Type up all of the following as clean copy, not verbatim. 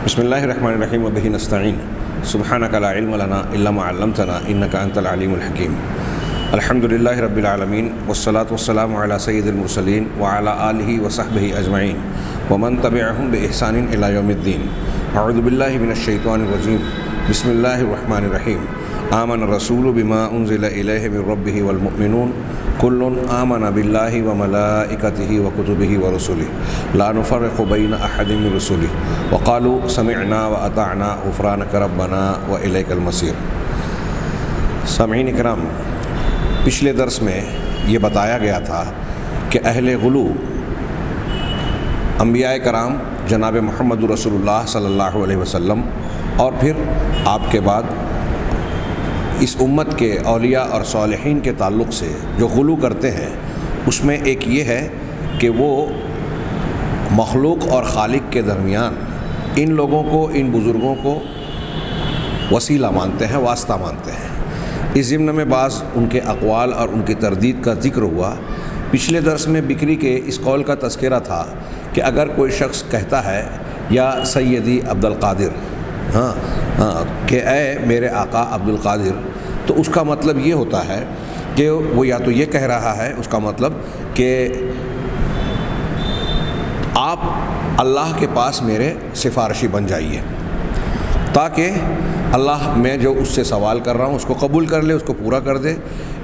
بسم اللہ الرحمن الرحیم وبہ نستعین سبحانک لا علم لنا الا ما علمتنا انک انت العلیم الحکیم الحمد للہ رب العالمین والصلاة والسلام علی سید المرسلین وعلی آلہ وصحبہ اجمعین ومن تبعہم بإحسان الی یوم الدین اعوذ باللہ من الشیطان الرجیم بسم اللہ الرحمن الرحیم آمن الرسول بما انزل الیہ من ربہ والمؤمنون کل آمن باللہ وملائکتہ وکتبہ ورسلہ لا نفرق بین احد من رسلہ وقالوا سمعنا واطعنا غفرانک ربنا والیک المصیر۔ سامعین اکرام، پچھلے درس میں یہ بتایا گیا تھا کہ اہل غلو انبیاء کرام جناب محمد رسول اللہ صلی اللہ علیہ وسلم اور پھر آپ کے بعد اس امت کے اولیاء اور صالحین کے تعلق سے جو غلو کرتے ہیں، اس میں ایک یہ ہے کہ وہ مخلوق اور خالق کے درمیان ان لوگوں کو، ان بزرگوں کو وسیلہ مانتے ہیں، واسطہ مانتے ہیں۔ اس ضمن میں بعض ان کے اقوال اور ان کی تردید کا ذکر ہوا۔ پچھلے درس میں بکری کے اس قول کا تذکرہ تھا کہ اگر کوئی شخص کہتا ہے یا سیدی عبد القادر، کہ اے میرے آقا عبد القادر، تو اس کا مطلب یہ ہوتا ہے کہ وہ یا تو یہ کہہ رہا ہے، اس کا مطلب کہ آپ اللہ کے پاس میرے سفارشی بن جائیے تاکہ اللہ میں جو اس سے سوال کر رہا ہوں اس کو قبول کر لے، اس کو پورا کر دے،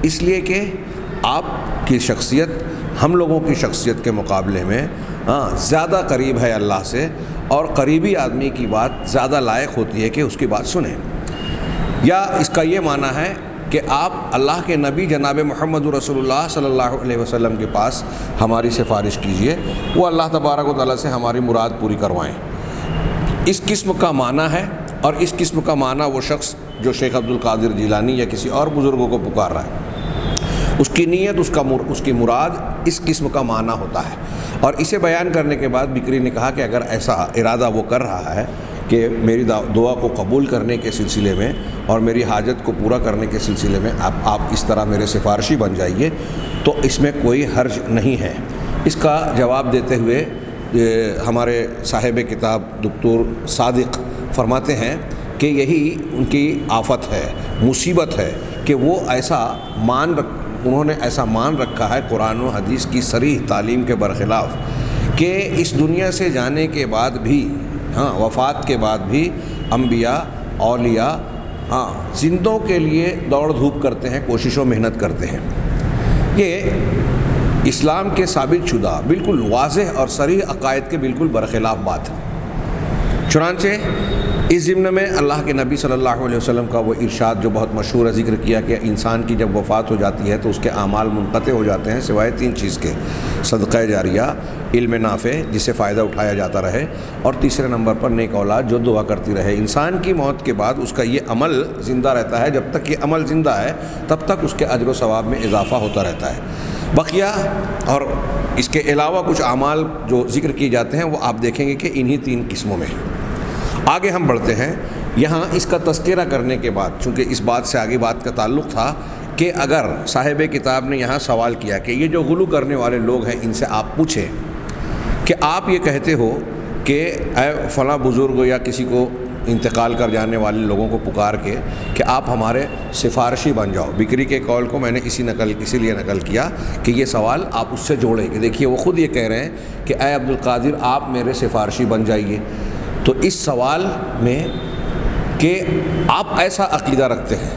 اس لیے کہ آپ کی شخصیت ہم لوگوں کی شخصیت کے مقابلے میں زیادہ قریب ہے اللہ سے، اور قریبی آدمی کی بات زیادہ لائق ہوتی ہے کہ اس کی بات سنیں۔ یا اس کا یہ معنی ہے کہ آپ اللہ کے نبی جناب محمد رسول اللہ صلی اللہ علیہ وسلم کے پاس ہماری سفارش کیجئے، وہ اللہ تبارک و تعالیٰ سے ہماری مراد پوری کروائیں۔ اس قسم کا معنی ہے، اور اس قسم کا معنی وہ شخص جو شیخ عبد القادر جیلانی یا کسی اور بزرگوں کو پکار رہا ہے، اس کی نیت، اس کی مراد اس قسم کا معنی ہوتا ہے۔ اور اسے بیان کرنے کے بعد بکری نے کہا کہ اگر ایسا ارادہ وہ کر رہا ہے کہ میری دعا کو قبول کرنے کے سلسلے میں اور میری حاجت کو پورا کرنے کے سلسلے میں آپ اس طرح میرے سفارشی بن جائیے، تو اس میں کوئی حرج نہیں ہے۔ اس کا جواب دیتے ہوئے ہمارے صاحب کتاب دکتور صادق فرماتے ہیں کہ یہی ان کی آفت ہے، مصیبت ہے کہ وہ انہوں نے ایسا مان رکھا ہے قرآن و حدیث کی صریح تعلیم کے برخلاف کہ اس دنیا سے جانے کے بعد بھی، وفات کے بعد بھی انبیاء، اولیاء زندوں کے لیے دوڑ دھوپ کرتے ہیں، کوشش و محنت کرتے ہیں۔ یہ اسلام کے ثابت شدہ بالکل واضح اور صریح عقائد کے بالکل برخلاف بات ہے۔ چنانچہ اس ضمن میں اللہ کے نبی صلی اللہ علیہ وسلم کا وہ ارشاد جو بہت مشہور ہے، ذکر کیا کہ انسان کی جب وفات ہو جاتی ہے تو اس کے اعمال منقطع ہو جاتے ہیں سوائے 3 چیز کے: صدقہ جاریہ، علم نافع جس سے فائدہ اٹھایا جاتا رہے، اور تیسرے نمبر پر نیک اولاد جو دعا کرتی رہے۔ انسان کی موت کے بعد اس کا یہ عمل زندہ رہتا ہے، جب تک یہ عمل زندہ ہے تب تک اس کے اجر و ثواب میں اضافہ ہوتا رہتا ہے۔ بقیہ اور اس کے علاوہ کچھ اعمال جو ذکر کیے جاتے ہیں وہ آپ دیکھیں گے کہ انہی 3 قسموں میں ہیں۔ آگے ہم بڑھتے ہیں۔ یہاں اس کا تذکرہ کرنے کے بعد، چونکہ اس بات سے آگے بات کا تعلق تھا کہ اگر صاحب کتاب نے یہاں سوال کیا کہ یہ جو غلو کرنے والے لوگ ہیں ان سے آپ پوچھیں کہ آپ یہ کہتے ہو کہ اے فلاں بزرگ یا کسی کو انتقال کر جانے والے لوگوں کو پکار کے کہ آپ ہمارے سفارشی بن جاؤ۔ بکری کے قول کو میں نے اسی لیے نقل کیا کہ یہ سوال آپ اس سے جوڑیں کہ دیکھیے وہ خود یہ کہہ رہے ہیں کہ اے عبد القادر آپ میرے سفارشی بن جائیے۔ تو اس سوال میں کہ آپ ایسا عقیدہ رکھتے ہیں،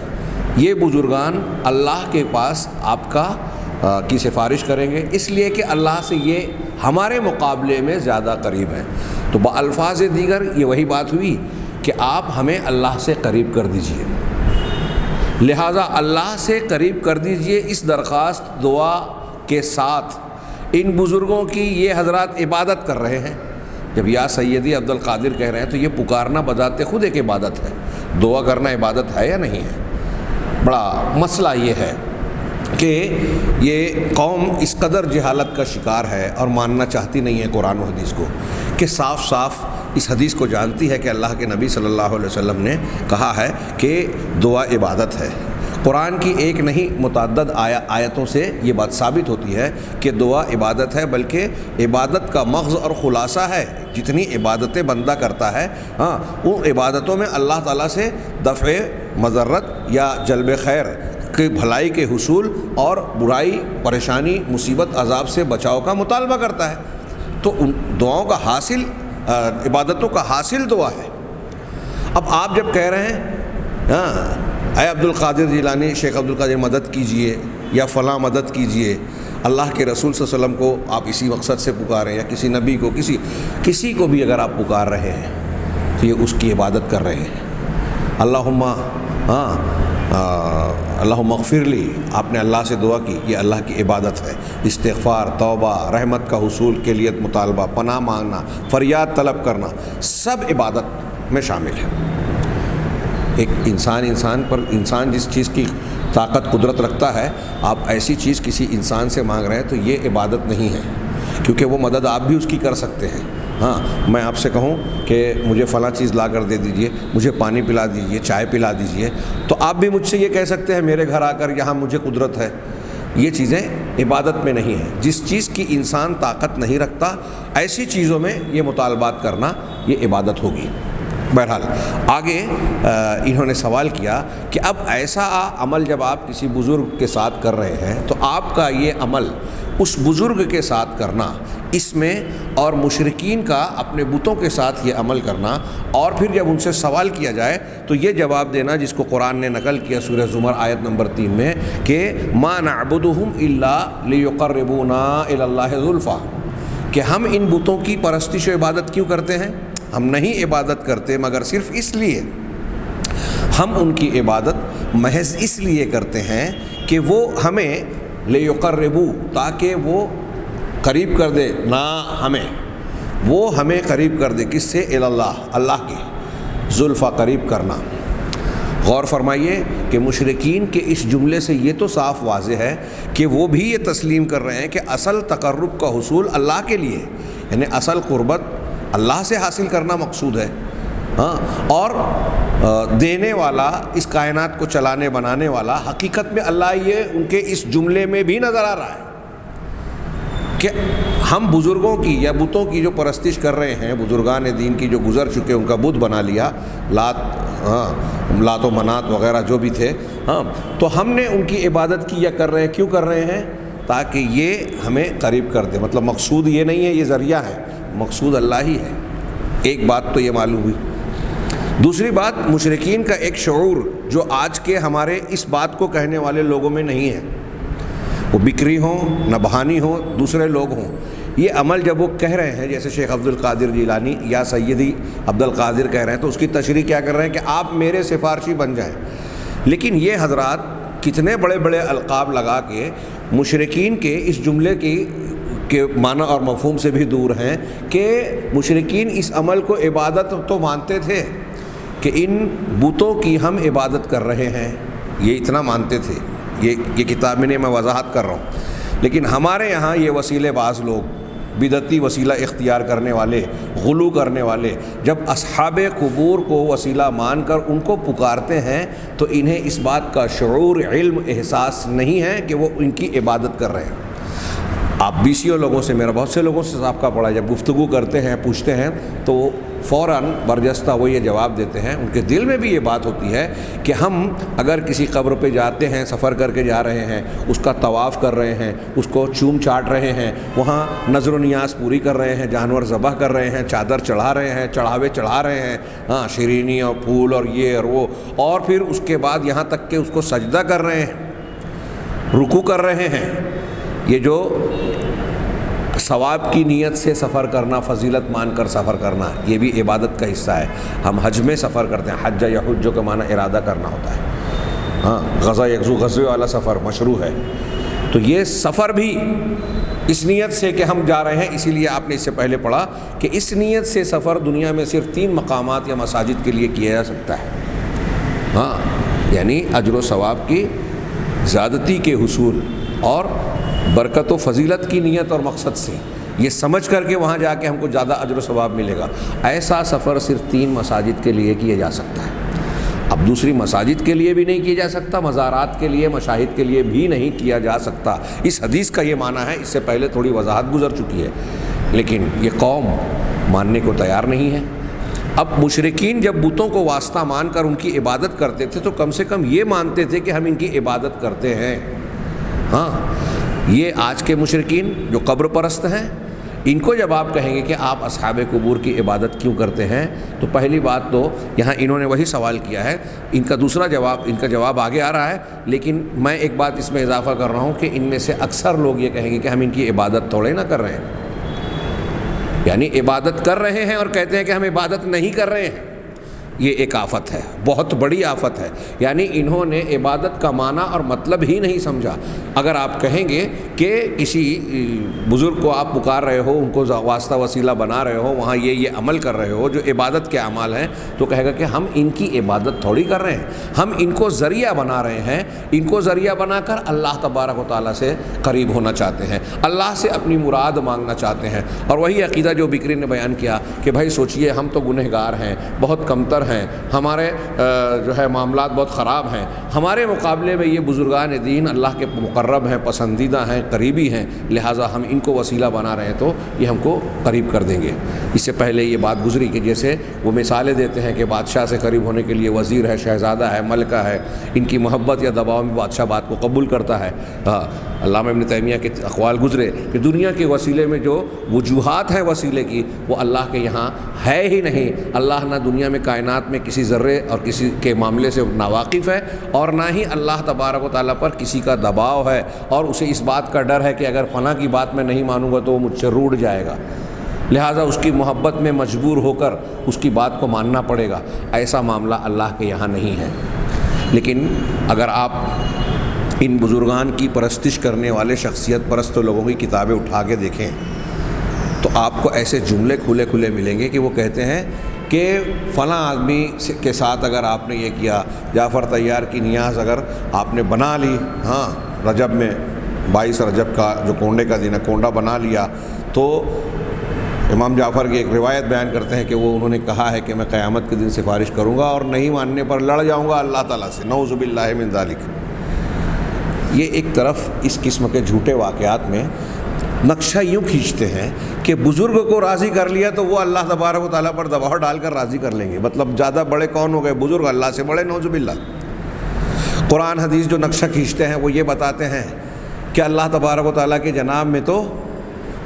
یہ بزرگان اللہ کے پاس آپ کی سفارش کریں گے اس لیے کہ اللہ سے یہ ہمارے مقابلے میں زیادہ قریب ہیں۔ تو بالفاظ دیگر یہ وہی بات ہوئی کہ آپ ہمیں اللہ سے قریب کر دیجئے، لہذا اللہ سے قریب کر دیجئے۔ اس درخواست دعا کے ساتھ ان بزرگوں کی یہ حضرات عبادت کر رہے ہیں۔ جب یا سیدی عبد القادر کہہ رہے ہیں تو یہ پکارنا بذات خود ایک عبادت ہے۔ دعا کرنا عبادت ہے یا نہیں ہے؟ بڑا مسئلہ یہ ہے کہ یہ قوم اس قدر جہالت کا شکار ہے اور ماننا چاہتی نہیں ہے قرآن و حدیث کو، کہ صاف صاف اس حدیث کو جانتی ہے کہ اللہ کے نبی صلی اللہ علیہ وسلم نے کہا ہے کہ دعا عبادت ہے۔ قرآن کی ایک نہیں متعدد آیتوں سے یہ بات ثابت ہوتی ہے کہ دعا عبادت ہے، بلکہ عبادت کا مغز اور خلاصہ ہے۔ جتنی عبادتیں بندہ کرتا ہے ان عبادتوں میں اللہ تعالیٰ سے دفع مضرت یا جلب خیر کے بھلائی کے حصول اور برائی پریشانی مصیبت عذاب سے بچاؤ کا مطالبہ کرتا ہے۔ تو ان دعاؤں کا حاصل عبادتوں کا حاصل دعا ہے۔ اب آپ جب کہہ رہے ہیں اے عبد القادر جیلانی، شیخ عبد القادر مدد کیجئے یا فلاں مدد کیجئے، اللہ کے رسول صلی اللہ علیہ وسلم کو آپ اسی مقصد سے پکاریں، یا کسی نبی کو کسی کو بھی اگر آپ پکار رہے ہیں تو یہ اس کی عبادت کر رہے ہیں۔ اللہم اغفر لی، آپ نے اللہ سے دعا کی، یہ اللہ کی عبادت ہے۔ استغفار، توبہ، رحمت کا حصول کے لیے مطالبہ، پناہ مانگنا، فریاد طلب کرنا، سب عبادت میں شامل ہے۔ ایک انسان جس چیز کی طاقت قدرت رکھتا ہے، آپ ایسی چیز کسی انسان سے مانگ رہے ہیں تو یہ عبادت نہیں ہے، کیونکہ وہ مدد آپ بھی اس کی کر سکتے ہیں۔ میں آپ سے کہوں کہ مجھے فلاں چیز لا کر دے دیجئے، مجھے پانی پلا دیجئے، چائے پلا دیجئے، تو آپ بھی مجھ سے یہ کہہ سکتے ہیں میرے گھر آ کر یہاں مجھے قدرت ہے۔ یہ چیزیں عبادت میں نہیں ہیں۔ جس چیز کی انسان طاقت نہیں رکھتا، ایسی چیزوں میں یہ مطالبات کرنا یہ عبادت ہوگی۔ بہرحال آگے انہوں نے سوال کیا کہ اب ایسا عمل جب آپ کسی بزرگ کے ساتھ کر رہے ہیں تو آپ کا یہ عمل اس بزرگ کے ساتھ کرنا، اس میں اور مشرکین کا اپنے بتوں کے ساتھ یہ عمل کرنا، اور پھر جب ان سے سوال کیا جائے تو یہ جواب دینا جس کو قرآن نے نقل کیا سورہ زمر آیت نمبر 3 میں کہ ما نعبدہم الا لیقربونا الی اللہ زلفیٰ، کہ ہم ان بتوں کی پرستش و عبادت کیوں کرتے ہیں؟ ہم نہیں عبادت کرتے مگر صرف اس لیے، ہم ان کی عبادت محض اس لیے کرتے ہیں کہ وہ ہمیں لیقربو، تاکہ وہ قریب کر دے، نہ ہمیں، وہ ہمیں قریب کر دے، کس سے؟ اللہ، اللہ کے زلفیٰ، قریب کرنا۔ غور فرمائیے کہ مشرکین کے اس جملے سے یہ تو صاف واضح ہے کہ وہ بھی یہ تسلیم کر رہے ہیں کہ اصل تقرب کا حصول اللہ کے لیے، یعنی اصل قربت اللہ سے حاصل کرنا مقصود ہے، اور دینے والا، اس کائنات کو چلانے بنانے والا، حقیقت میں اللہ یہ ان کے اس جملے میں بھی نظر آ رہا ہے کہ ہم بزرگوں کی یا بتوں کی جو پرستش کر رہے ہیں، بزرگان دین کی جو گزر چکے ان کا بت بنا لیا، لات و منات وغیرہ جو بھی تھے، تو ہم نے ان کی عبادت کی یا کر رہے ہیں، کیوں کر رہے ہیں؟ تاکہ یہ ہمیں قریب کر دے۔ مطلب مقصود یہ نہیں ہے یہ ذریعہ ہے، مقصود اللہ ہی ہے۔ ایک بات تو یہ معلوم ہوئی۔ دوسری بات، مشرکین کا ایک شعور جو آج کے ہمارے اس بات کو کہنے والے لوگوں میں نہیں ہے، وہ بکری ہوں، نبہانی ہوں، دوسرے لوگ ہوں، یہ عمل جب وہ کہہ رہے ہیں، جیسے شیخ عبد القادر جیلانی یا سیدی عبد القادر کہہ رہے ہیں، تو اس کی تشریح کیا کر رہے ہیں کہ آپ میرے سفارشی بن جائیں۔ لیکن یہ حضرات کتنے بڑے بڑے القاب لگا کے مشرکین کے اس جملے کے معنی اور مفہوم سے بھی دور ہیں کہ مشرکین اس عمل کو عبادت تو مانتے تھے کہ ان بتوں کی ہم عبادت کر رہے ہیں، یہ اتنا مانتے تھے، یہ کتاب میں میں وضاحت کر رہا ہوں۔ لیکن ہمارے یہاں یہ وسیلے باز لوگ، بدعتی وسیلہ اختیار کرنے والے، غلو کرنے والے، جب اصحاب قبور کو وسیلہ مان کر ان کو پکارتے ہیں تو انہیں اس بات کا شعور، علم، احساس نہیں ہے کہ وہ ان کی عبادت کر رہے ہیں۔ آپ بیسیوں لوگوں سے، میرا بہت سے لوگوں سے سابقہ پڑا، جب گفتگو کرتے ہیں، پوچھتے ہیں تو فوراً برجستہ وہ یہ جواب دیتے ہیں، ان کے دل میں بھی یہ بات ہوتی ہے کہ ہم اگر کسی قبر پہ جاتے ہیں، سفر کر کے جا رہے ہیں، اس کا طواف کر رہے ہیں، اس کو چوم چاٹ رہے ہیں، وہاں نظر و نیاز پوری کر رہے ہیں، جانور ذبح کر رہے ہیں، چادر چڑھا رہے ہیں، چڑھاوے چڑھا رہے ہیں، شیرینی اور پھول اور یہ اور وہ، اور پھر اس کے بعد یہاں تک کہ اس کو سجدہ کر رہے ہیں، رکوع کر رہے ہیں، یہ جو ثواب کی نیت سے سفر کرنا، فضیلت مان کر سفر کرنا، یہ بھی عبادت کا حصہ ہے۔ ہم حج میں سفر کرتے ہیں، حج یا حج کا معنی ارادہ کرنا ہوتا ہے، غزہ یغزو، غزوے والا سفر مشروع ہے۔ تو یہ سفر بھی اس نیت سے کہ ہم جا رہے ہیں، اسی لیے آپ نے اس سے پہلے پڑھا کہ اس نیت سے سفر دنیا میں صرف 3 مقامات یا مساجد کے لیے کیا جا سکتا ہے، یعنی اجر و ثواب کی زیادتی کے حصول اور برکت و فضیلت کی نیت اور مقصد سے، یہ سمجھ کر کے وہاں جا کے ہم کو زیادہ اجر و ثواب ملے گا، ایسا سفر صرف 3 مساجد کے لیے کیا جا سکتا ہے۔ اب دوسری مساجد کے لیے بھی نہیں کیا جا سکتا، مزارات کے لیے، مشاہد کے لیے بھی نہیں کیا جا سکتا۔ اس حدیث کا یہ معنی ہے، اس سے پہلے تھوڑی وضاحت گزر چکی ہے، لیکن یہ قوم ماننے کو تیار نہیں ہے۔ اب مشرکین جب بتوں کو واسطہ مان کر ان کی عبادت کرتے تھے تو کم سے کم یہ مانتے تھے کہ ہم ان کی عبادت کرتے ہیں۔ ہاں، یہ آج کے مشرکین جو قبر پرست ہیں، ان کو جب آپ کہیں گے کہ آپ اصحاب قبور کی عبادت کیوں کرتے ہیں، تو پہلی بات تو یہاں انہوں نے وہی سوال کیا ہے، ان کا دوسرا جواب، ان کا جواب آگے آ رہا ہے، لیکن میں ایک بات اس میں اضافہ کر رہا ہوں کہ ان میں سے اکثر لوگ یہ کہیں گے کہ ہم ان کی عبادت تھوڑے نہ کر رہے ہیں، یعنی عبادت کر رہے ہیں اور کہتے ہیں کہ ہم عبادت نہیں کر رہے ہیں۔ یہ ایک آفت ہے، بہت بڑی آفت ہے، یعنی انہوں نے عبادت کا معنی اور مطلب ہی نہیں سمجھا۔ اگر آپ کہیں گے کہ کسی بزرگ کو آپ پکار رہے ہو، ان کو واسطہ وسیلہ بنا رہے ہو، وہاں یہ عمل کر رہے ہو جو عبادت کے اعمال ہیں، تو کہے گا کہ ہم ان کی عبادت تھوڑی کر رہے ہیں، ہم ان کو ذریعہ بنا رہے ہیں، ان کو ذریعہ بنا کر اللہ تبارک و تعالیٰ سے قریب ہونا چاہتے ہیں، اللہ سے اپنی مراد مانگنا چاہتے ہیں۔ اور وہی عقیدہ جو بکری نے بیان کیا کہ بھائی سوچئے ہم تو گنہگار ہیں، بہت کمتر ہیں، ہمارے جو ہے معاملات بہت خراب ہیں، ہمارے مقابلے میں یہ بزرگان دین اللہ کے مقرب ہیں، پسندیدہ ہیں، قریبی ہیں، لہٰذا ہم ان کو وسیلہ بنا رہے ہیں تو یہ ہم کو قریب کر دیں گے۔ اس سے پہلے یہ بات گزری کہ جیسے وہ مثالیں دیتے ہیں کہ بادشاہ سے قریب ہونے کے لیے وزیر ہے، شہزادہ ہے، ملکہ ہے، ان کی محبت یا دباؤ میں بادشاہ بات کو قبول کرتا ہے۔ علامہ ابن تیمیہ کے اقوال گزرے کہ دنیا کے وسیلے میں جو وجوہات ہیں وسیلے کی، وہ اللہ کے یہاں ہے ہی نہیں۔ اللہ نہ دنیا میں کائنات میں کسی ذرے اور کسی کے معاملے سے ناواقف ہے، اور نہ ہی اللہ تبارک و تعالیٰ پر کسی کا دباؤ ہے، اور اسے اس بات کا ڈر ہے کہ اگر فلاں کی بات میں نہیں مانوں گا تو وہ مجھ سے روٹھ جائے گا، لہٰذا اس کی محبت میں مجبور ہو کر اس کی بات کو ماننا پڑے گا۔ ایسا معاملہ اللہ کے یہاں نہیں ہے۔ لیکن اگر آپ ان بزرگان کی پرستش کرنے والے شخصیت پرست لوگوں کی کتابیں اٹھا کے دیکھیں تو آپ کو ایسے جملے کھلے کھلے ملیں گے کہ وہ کہتے ہیں کہ فلاں آدمی کے ساتھ اگر آپ نے یہ کیا، جعفر طیار کی نیاز اگر آپ نے بنا لی، ہاں رجب میں 22 رجب کا جو کونڈے کا دن ہے، کونڈا بنا لیا، تو امام جعفر کی ایک روایت بیان کرتے ہیں کہ وہ انہوں نے کہا ہے کہ میں قیامت کے دن سفارش کروں گا اور نہیں ماننے پر لڑ جاؤں گا اللہ تعالیٰ سے، نعوذ باللہ من ذالک۔ یہ ایک طرف اس قسم کے جھوٹے واقعات میں نقشہ یوں کھینچتے ہیں کہ بزرگ کو راضی کر لیا تو وہ اللہ تبارک و تعالیٰ پر دباؤ ڈال کر راضی کر لیں گے، مطلب زیادہ بڑے کون ہو گئے؟ بزرگ اللہ سے بڑے، نعوذ باللہ۔ قرآن حدیث جو نقشہ کھینچتے ہیں وہ یہ بتاتے ہیں کہ اللہ تبارک و تعالیٰ کے جناب میں تو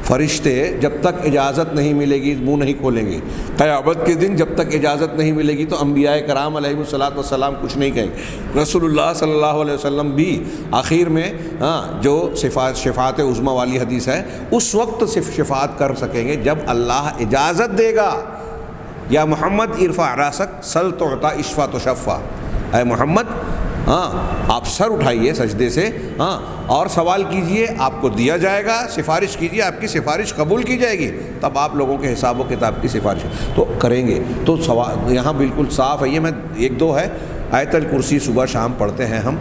فرشتے جب تک اجازت نہیں ملے گی منہ نہیں کھولیں گے، قیامت کے دن جب تک اجازت نہیں ملے گی تو انبیاء کرام علیہ الصلوۃ والسلام کچھ نہیں کہیں گے۔ رسول اللہ صلی اللہ علیہ وسلم بھی آخر میں جو شفاعت عظمیٰ والی حدیث ہے اس وقت صرف شفاعت کر سکیں گے جب اللہ اجازت دے گا۔ یا محمد ارفع راسک سل تعطا اشفع تشفع، اے محمد آپ سر اٹھائیے سجدے سے اور سوال کیجئے، آپ کو دیا جائے گا، سفارش کیجئے، آپ کی سفارش قبول کی جائے گی، تب آپ لوگوں کے حساب و کتاب کی سفارش تو کریں گے۔ تو یہاں بالکل صاف ہے، یہ میں ایک دو ہے آیت الکرسی صبح شام پڑھتے ہیں ہم،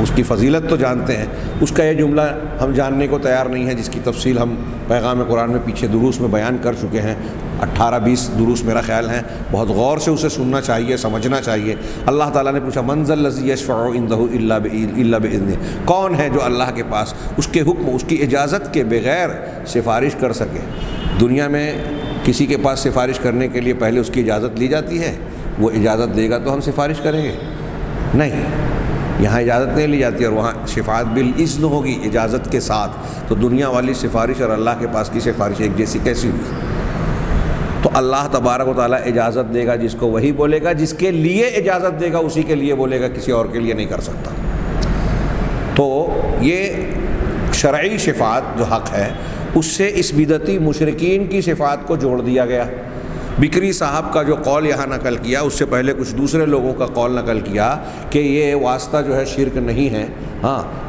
اس کی فضیلت تو جانتے ہیں، اس کا یہ جملہ ہم جاننے کو تیار نہیں ہے جس کی تفصیل ہم پیغام قرآن میں پیچھے دروس میں بیان کر چکے ہیں، 18-20 دروس میرا خیال ہیں، بہت غور سے اسے سننا چاہیے، سمجھنا چاہیے۔ اللہ تعالیٰ نے پوچھا من ذا الذی یشفع عنده الا باذنہ، کون ہے جو اللہ کے پاس اس کے حکم، اس کی اجازت کے بغیر سفارش کر سکے؟ دنیا میں کسی کے پاس سفارش کرنے کے لیے پہلے اس کی اجازت لی جاتی ہے، وہ اجازت دے گا تو ہم سفارش کریں گے؟ نہیں، یہاں اجازت نہیں لی جاتی اور وہاں شفاعت بالاذن ہوگی، اجازت کے ساتھ۔ تو دنیا والی سفارش اور اللہ کے پاس کی سفارش ایک جیسی کیسی ہوئی؟ تو اللہ تبارک و تعالیٰ اجازت دے گا جس کو وہی بولے گا، جس کے لیے اجازت دے گا اسی کے لیے بولے گا، کسی اور کے لیے نہیں کر سکتا۔ تو یہ شرعی شفاعت جو حق ہے اس سے اس بدعتی مشرکین کی شفاعت کو جوڑ دیا گیا۔ بکری صاحب کا جو قول یہاں نقل کیا، اس سے پہلے کچھ دوسرے لوگوں کا قول نقل کیا کہ یہ واسطہ جو ہے شرک نہیں ہے،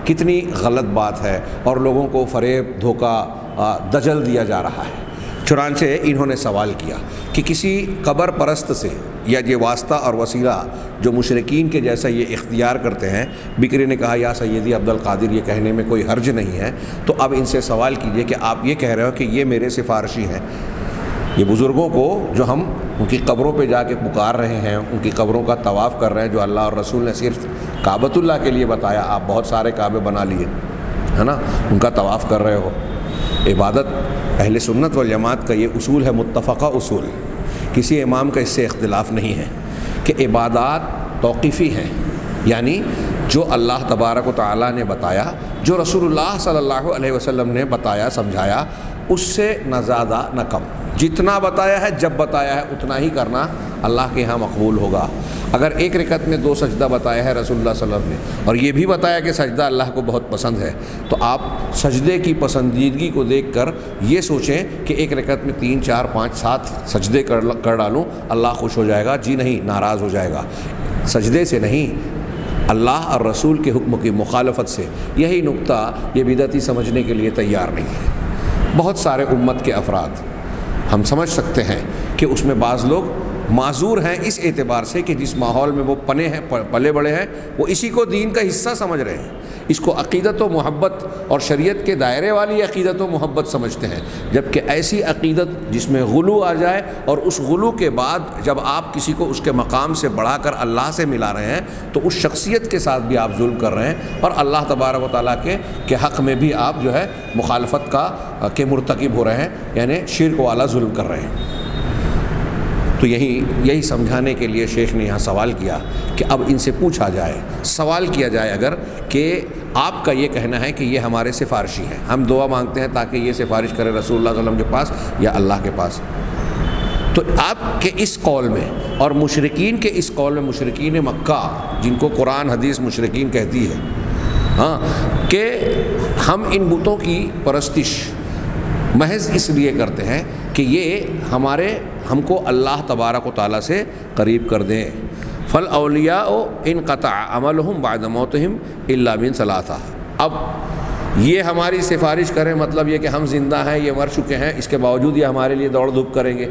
کتنی غلط بات ہے اور لوگوں کو فریب، دھوکہ، دجل دیا جا رہا ہے۔ چنانچہ انہوں نے سوال کیا کہ کسی قبر پرست سے یا یہ واسطہ اور وسیلہ جو مشرکین کے جیسا یہ اختیار کرتے ہیں، بکری نے کہا یا سیدی عبد القادر یہ کہنے میں کوئی حرج نہیں ہے، تو اب ان سے سوال کیجئے کہ آپ یہ کہہ رہے ہو کہ یہ میرے سفارشی ہیں، یہ بزرگوں کو جو ہم ان کی قبروں پہ جا کے پکار رہے ہیں، ان کی قبروں کا طواف کر رہے ہیں، جو اللہ اور رسول نے صرف کعبۃ اللہ کے لیے بتایا، آپ بہت سارے کعبے بنا لیے ہے نا، ان کا طواف کر رہے ہو۔ عبادت اہل سنت والجماعت کا یہ اصول ہے، متفقہ اصول، کسی امام کا اس سے اختلاف نہیں ہے کہ عبادات توقیفی ہیں، یعنی جو اللہ تبارک و تعالیٰ نے بتایا، جو رسول اللہ صلی اللہ علیہ وسلم نے بتایا سمجھایا، اس سے نہ زیادہ نہ کم، جتنا بتایا ہے جب بتایا ہے اتنا ہی کرنا اللہ کے ہاں مقبول ہوگا۔ اگر ایک رکعت میں 2 سجدہ بتایا ہے رسول اللہ صلی اللہ علیہ وسلم نے، اور یہ بھی بتایا کہ سجدہ اللہ کو بہت پسند ہے، تو آپ سجدے کی پسندیدگی کو دیکھ کر یہ سوچیں کہ ایک رکعت میں 3 4 5 7 سجدے کر ڈالوں، اللہ خوش ہو جائے گا؟ جی نہیں، ناراض ہو جائے گا۔ سجدے سے نہیں، اللہ اور رسول کے حکم کی مخالفت سے۔ یہی نقطہ یہ بدعتی سمجھنے کے لیے تیار نہیں ہے۔ بہت سارے امت کے افراد ہم سمجھ سکتے ہیں کہ اس میں بعض لوگ معذور ہیں اس اعتبار سے کہ جس ماحول میں وہ پلے بڑے ہیں، وہ اسی کو دین کا حصہ سمجھ رہے ہیں، اس کو عقیدت و محبت اور شریعت کے دائرے والی عقیدت و محبت سمجھتے ہیں، جبکہ ایسی عقیدت جس میں غلو آ جائے، اور اس غلو کے بعد جب آپ کسی کو اس کے مقام سے بڑھا کر اللہ سے ملا رہے ہیں، تو اس شخصیت کے ساتھ بھی آپ ظلم کر رہے ہیں، اور اللہ تبارک و تعالیٰ کے حق میں بھی آپ جو ہے مخالفت کے مرتکب ہو رہے ہیں، یعنی شرک والا ظلم کر رہے ہیں۔ تو یہی سمجھانے کے لیے شیخ نے یہاں سوال کیا کہ اب ان سے پوچھا جائے، سوال کیا جائے اگر کہ آپ کا یہ کہنا ہے کہ یہ ہمارے سفارشی ہیں، ہم دعا مانگتے ہیں تاکہ یہ سفارش کرے رسول اللہ صلی اللہ علیہ وسلم کے پاس یا اللہ کے پاس، تو آپ کے اس قول میں اور مشرکین کے اس قول میں، مشرکین مکہ جن کو قرآن حدیث مشرکین کہتی ہے، ہاں، کہ ہم ان بتوں کی پرستش محض اس لیے کرتے ہیں کہ یہ ہم کو اللہ تبارک و تعالیٰ سے قریب کر دیں۔ فالاولیاء انقطع عملهم بعد موتهم الا من ثلاثہ۔ اب یہ ہماری سفارش کریں، مطلب یہ کہ ہم زندہ ہیں، یہ مر چکے ہیں، اس کے باوجود یہ ہمارے لیے دوڑ دھوپ کریں گے،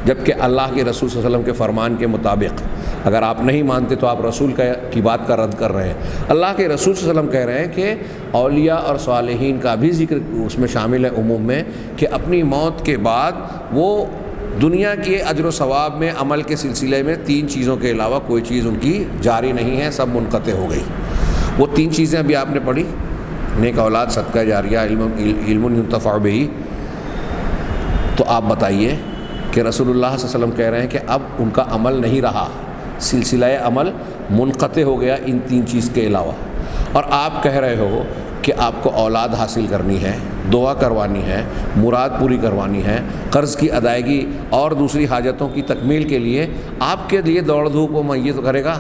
جبکہ اللہ کے رسول صلی اللہ علیہ وسلم کے فرمان کے مطابق اگر آپ نہیں مانتے تو آپ رسول کی بات کا رد کر رہے ہیں۔ اللہ کے رسول صلی اللہ علیہ وسلم کہہ رہے ہیں کہ اولیاء اور صالحین کا بھی ذکر اس میں شامل ہے عموم میں، کہ اپنی موت کے بعد وہ دنیا کے اجر و ثواب میں عمل کے سلسلے میں 3 چیزوں کے علاوہ کوئی چیز ان کی جاری نہیں ہے، سب منقطع ہو گئی۔ وہ 3 چیزیں ابھی آپ نے پڑھی، نیک اولاد، صدقہ جاریہ، علم ينتفع به۔ تو آپ بتائیے کہ رسول اللہ صلی اللہ علیہ وسلم کہہ رہے ہیں کہ اب ان کا عمل نہیں رہا، سلسلہ عمل منقطع ہو گیا ان 3 چیز کے علاوہ، اور آپ کہہ رہے ہو کہ آپ کو اولاد حاصل کرنی ہے، دعا کروانی ہے، مراد پوری کروانی ہے، قرض کی ادائیگی اور دوسری حاجتوں کی تکمیل کے لیے آپ کے لیے دوڑ دھوپ و میت کرے گا۔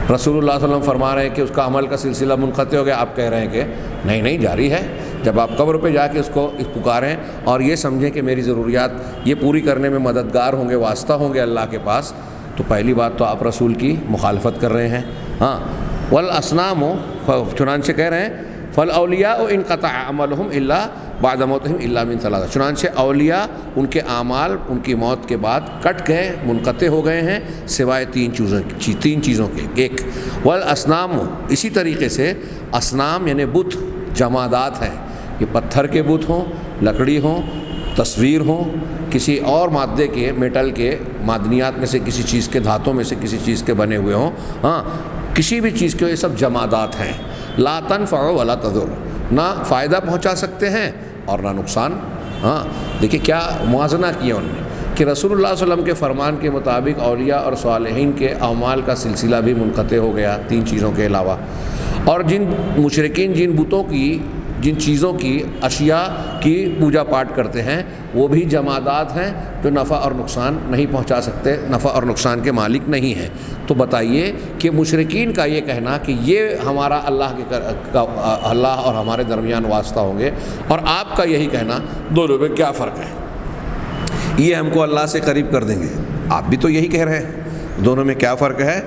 رسول اللہ صلی اللہ علیہ وسلم فرما رہے ہیں کہ اس کا عمل کا سلسلہ منقطع ہو گیا، آپ کہہ رہے ہیں کہ نہیں جاری ہے۔ جب آپ قبر پہ جا کے اس کو پکاریں اور یہ سمجھیں کہ میری ضروریات یہ پوری کرنے میں مددگار ہوں گے، واسطہ ہوں گے اللہ کے پاس، تو پہلی بات تو آپ رسول کی مخالفت کر رہے ہیں۔ ہاں، والاصنام، چنانچہ کہہ رہے ہیں فالاولیاء انقطع عملهم الا بعد موتهم الا من ثلاثہ، چنانچہ اولیاء ان کے اعمال ان کی موت کے بعد کٹ گئے، منقطع ہو گئے ہیں، سوائے 3 چیزوں کے۔ ایک والاصنام، اسی طریقے سے اصنام یعنی بت جمادات ہیں، یہ پتھر کے بت ہوں، لکڑی ہوں، تصویر ہوں، کسی اور مادے کے، میٹل کے، معدنیات میں سے کسی چیز کے، دھاتوں میں سے کسی چیز کے بنے ہوئے ہوں، ہاں، کسی بھی چیز کے، یہ سب جمادات ہیں۔ لا تنفع ولا تضر، نہ فائدہ پہنچا سکتے ہیں اور نہ نقصان۔ ہاں، دیکھیں کیا موازنہ کیا ان نے کہ رسول اللہ صلی اللہ علیہ وسلم کے فرمان کے مطابق اولیاء اور صالحین کے اعمال کا سلسلہ بھی منقطع ہو گیا 3 چیزوں کے علاوہ، اور جن مشرکین جن بتوں کی، جن چیزوں کی، اشیاء کی پوجا پاٹ کرتے ہیں، وہ بھی جمادات ہیں جو نفع اور نقصان نہیں پہنچا سکتے، نفع اور نقصان کے مالک نہیں ہیں۔ تو بتائیے کہ مشرکین کا یہ کہنا کہ یہ ہمارا اللہ اور ہمارے درمیان واسطہ ہوں گے، اور آپ کا یہی کہنا، دونوں میں کیا فرق ہے؟ یہ ہم کو اللہ سے قریب کر دیں گے، آپ بھی تو یہی کہہ رہے ہیں، دونوں میں کیا فرق ہے؟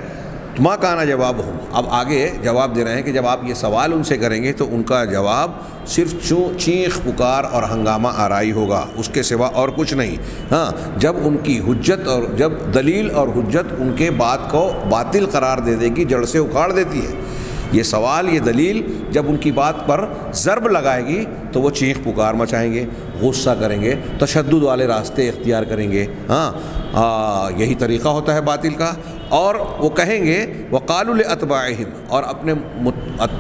ما کانا جواب ہوں، اب آگے جواب دے رہے ہیں کہ جب آپ یہ سوال ان سے کریں گے تو ان کا جواب صرف چیخ پکار اور ہنگامہ آرائی ہوگا، اس کے سوا اور کچھ نہیں۔ ہاں، جب ان کی حجت اور جب دلیل اور حجت ان کے بات کو باطل قرار دے دے گی، جڑ سے اکھاڑ دیتی ہے، یہ سوال، یہ دلیل جب ان کی بات پر ضرب لگائے گی تو وہ چیخ پکار مچائیں گے، غصہ کریں گے، تشدد والے راستے اختیار کریں گے۔ یہی طریقہ ہوتا ہے باطل کا۔ اور وہ کہیں گے وقالوا لاتباعہم، اور اپنے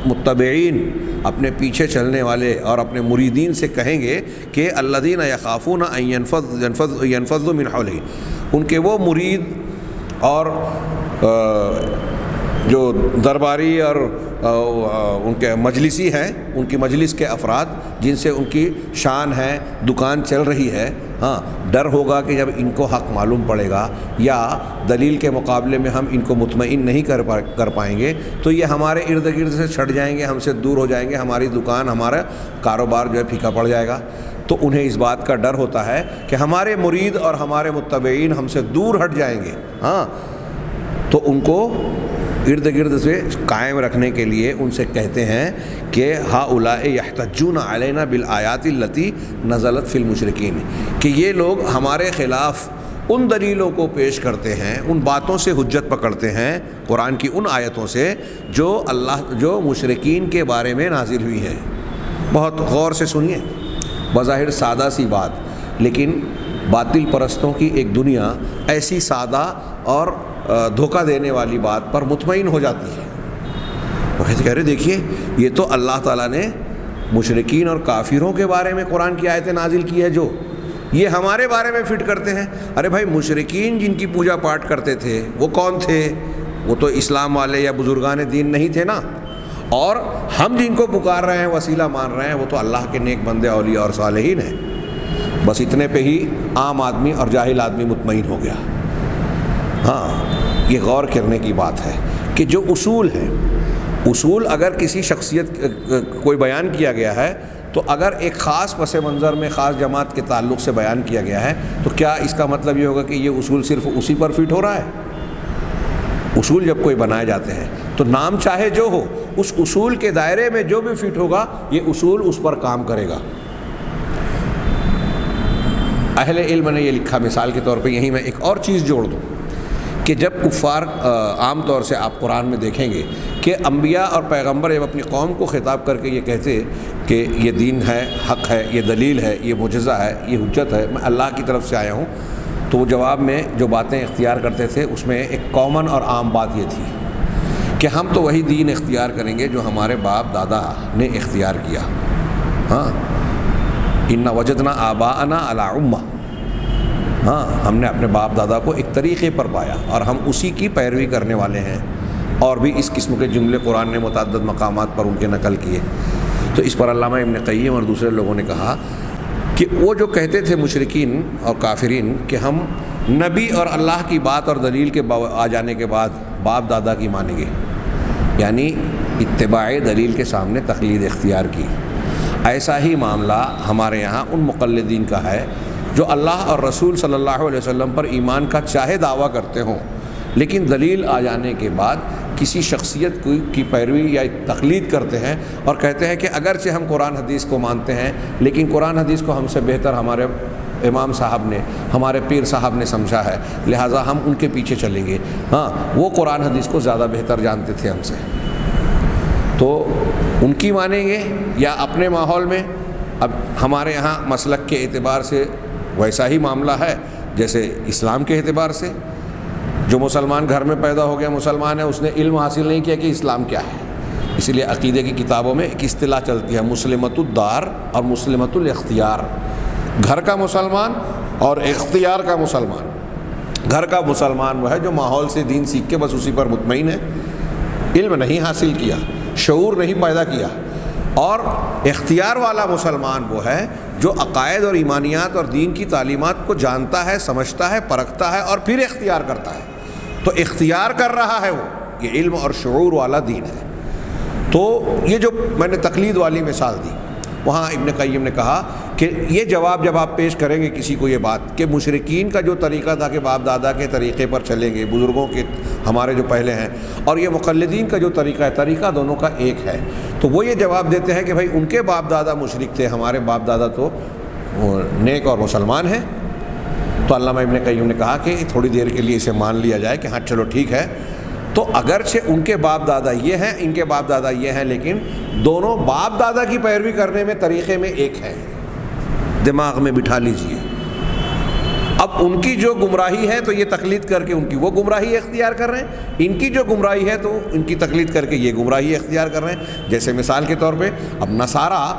متبعین، اپنے پیچھے چلنے والے اور اپنے مریدین سے کہیں گے کہ الذین یخافون ان ینفضوا من حولہ، ان کے وہ مرید اور جو درباری اور ان کے مجلسی ہیں، ان کی مجلس کے افراد جن سے ان کی شان ہے، دکان چل رہی ہے، ڈر ہوگا کہ جب ان کو حق معلوم پڑے گا یا دلیل کے مقابلے میں ہم ان کو مطمئن نہیں کر پائیں گے تو یہ ہمارے ارد گرد سے چھٹ جائیں گے، ہم سے دور ہو جائیں گے، ہماری دکان، ہمارا کاروبار جو ہے پھیکا پڑ جائے گا۔ تو انہیں اس بات کا ڈر ہوتا ہے کہ ہمارے مرید اور ہمارے متبعین ہم سے دور ہٹ جائیں گے، تو ان کو ارد گرد سے قائم رکھنے کے لیے ان سے کہتے ہیں کہ ہؤلاء یحتجون علینا بالآیات التی نزلت فی المشرکین، کہ یہ لوگ ہمارے خلاف ان دلیلوں کو پیش کرتے ہیں، ان باتوں سے حجت پکڑتے ہیں، قرآن کی ان آیتوں سے جو مشرکین کے بارے میں نازل ہوئی ہیں۔ بہت غور سے سنیے، بظاہر سادہ سی بات، لیکن باطل پرستوں کی ایک دنیا ایسی سادہ اور دھوکہ دینے والی بات پر مطمئن ہو جاتی ہے۔ وہ کہہ رہے دیکھیے یہ تو اللہ تعالیٰ نے مشرکین اور کافروں کے بارے میں قرآن کی آیتیں نازل کی ہے، جو یہ ہمارے بارے میں فٹ کرتے ہیں۔ ارے بھائی، مشرکین جن کی پوجا پاٹ کرتے تھے وہ کون تھے؟ وہ تو اسلام والے یا بزرگان دین نہیں تھے نا، اور ہم جن کو پکار رہے ہیں، وسیلہ مان رہے ہیں، وہ تو اللہ کے نیک بندے، اولیاء اور صالحین ہیں۔ بس اتنے پہ ہی عام آدمی اور جاہل آدمی مطمئن ہو گیا۔ یہ غور کرنے کی بات ہے کہ جو اصول ہے، اصول اگر کسی شخصیت کوئی بیان کیا گیا ہے تو اگر ایک خاص پس منظر میں خاص جماعت کے تعلق سے بیان کیا گیا ہے تو کیا اس کا مطلب یہ ہوگا کہ یہ اصول صرف اسی پر فٹ ہو رہا ہے؟ اصول جب کوئی بنائے جاتے ہیں تو نام چاہے جو ہو، اس اصول کے دائرے میں جو بھی فٹ ہوگا یہ اصول اس پر کام کرے گا۔ اہل علم نے یہ لکھا، مثال کے طور پہ یہیں میں ایک اور چیز جوڑ دوں کہ جب کفار، عام طور سے آپ قرآن میں دیکھیں گے کہ انبیاء اور پیغمبر جب اپنی قوم کو خطاب کر کے یہ کہتے کہ یہ دین ہے، حق ہے، یہ دلیل ہے، یہ معجزہ ہے، یہ حجت ہے، میں اللہ کی طرف سے آیا ہوں، تو وہ جواب میں جو باتیں اختیار کرتے تھے اس میں ایک کامن اور عام بات یہ تھی کہ ہم تو وہی دین اختیار کریں گے جو ہمارے باپ دادا نے اختیار کیا۔ اِنَّ وَجَدْنَا آبَاءَنَا عَلَىٰ أُمَّةٍ، ہم نے اپنے باپ دادا کو ایک طریقے پر پایا اور ہم اسی کی پیروی کرنے والے ہیں۔ اور بھی اس قسم کے جملے قرآن نے متعدد مقامات پر ان کے نقل کیے۔ تو اس پر علامہ ابن قیم اور دوسرے لوگوں نے کہا کہ وہ جو کہتے تھے مشرکین اور کافرین کہ ہم نبی اور اللہ کی بات اور دلیل کے آ جانے کے بعد باپ دادا کی مانیں گے، یعنی اتباع دلیل کے سامنے تقلید اختیار کی، ایسا ہی معاملہ ہمارے یہاں ان مقلدین کا ہے جو اللہ اور رسول صلی اللہ علیہ وسلم پر ایمان کا چاہے دعویٰ کرتے ہوں لیکن دلیل آ جانے کے بعد کسی شخصیت کی پیروی یا تقلید کرتے ہیں اور کہتے ہیں کہ اگرچہ ہم قرآن حدیث کو مانتے ہیں لیکن قرآن حدیث کو ہم سے بہتر ہمارے امام صاحب نے، ہمارے پیر صاحب نے سمجھا ہے، لہٰذا ہم ان کے پیچھے چلیں گے۔ وہ قرآن حدیث کو زیادہ بہتر جانتے تھے ہم سے، تو ان کی مانیں گے یا اپنے ماحول میں۔ اب ہمارے یہاں مسلک کے اعتبار سے ویسا ہی معاملہ ہے جیسے اسلام کے اعتبار سے۔ جو مسلمان گھر میں پیدا ہو گیا مسلمان ہے، اس نے علم حاصل نہیں کیا کہ اسلام کیا ہے، اسی لیے عقیدے کی کتابوں میں ایک اصطلاح چلتی ہے مسلمۃ الدار اور مسلمۃ الاختیار، گھر کا مسلمان اور اختیار کا مسلمان۔ گھر کا مسلمان وہ ہے جو ماحول سے دین سیکھ کے بس اسی پر مطمئن ہے، علم نہیں حاصل کیا، شعور نہیں پیدا کیا۔ اور اختیار والا مسلمان وہ ہے جو عقائد اور ایمانیات اور دین کی تعلیمات کو جانتا ہے، سمجھتا ہے، پرکھتا ہے اور پھر اختیار کرتا ہے۔ تو اختیار کر رہا ہے وہ، یہ علم اور شعور والا دین ہے۔ تو یہ جو میں نے تقلید والی مثال دی، وہاں ابن قیم نے کہا کہ یہ جواب جب آپ پیش کریں گے کسی کو یہ بات کہ مشرکین کا جو طریقہ تھا کہ باپ دادا کے طریقے پر چلیں گے، بزرگوں کے ہمارے جو پہلے ہیں، اور یہ مقلدین کا جو طریقہ ہے، طریقہ دونوں کا ایک ہے، تو وہ یہ جواب دیتے ہیں کہ بھائی ان کے باپ دادا مشرک تھے، ہمارے باپ دادا تو نیک اور مسلمان ہیں۔ تو علامہ ابن قیم نے کہا کہ تھوڑی دیر کے لیے اسے مان لیا جائے کہ ہاں چلو ٹھیک ہے، تو اگرچہ ان کے باپ دادا یہ ہیں، ان کے باپ دادا یہ ہیں، لیکن دونوں باپ دادا کی پیروی کرنے میں طریقے میں ایک ہے، دماغ میں بٹھا لیجئے۔ اب ان کی جو گمراہی ہے تو یہ تقلید کر کے ان کی وہ گمراہی اختیار کر رہے ہیں، ان کی جو گمراہی ہے تو ان کی تقلید کر کے یہ گمراہی اختیار کر رہے ہیں۔ جیسے مثال کے طور پہ اب نصارہ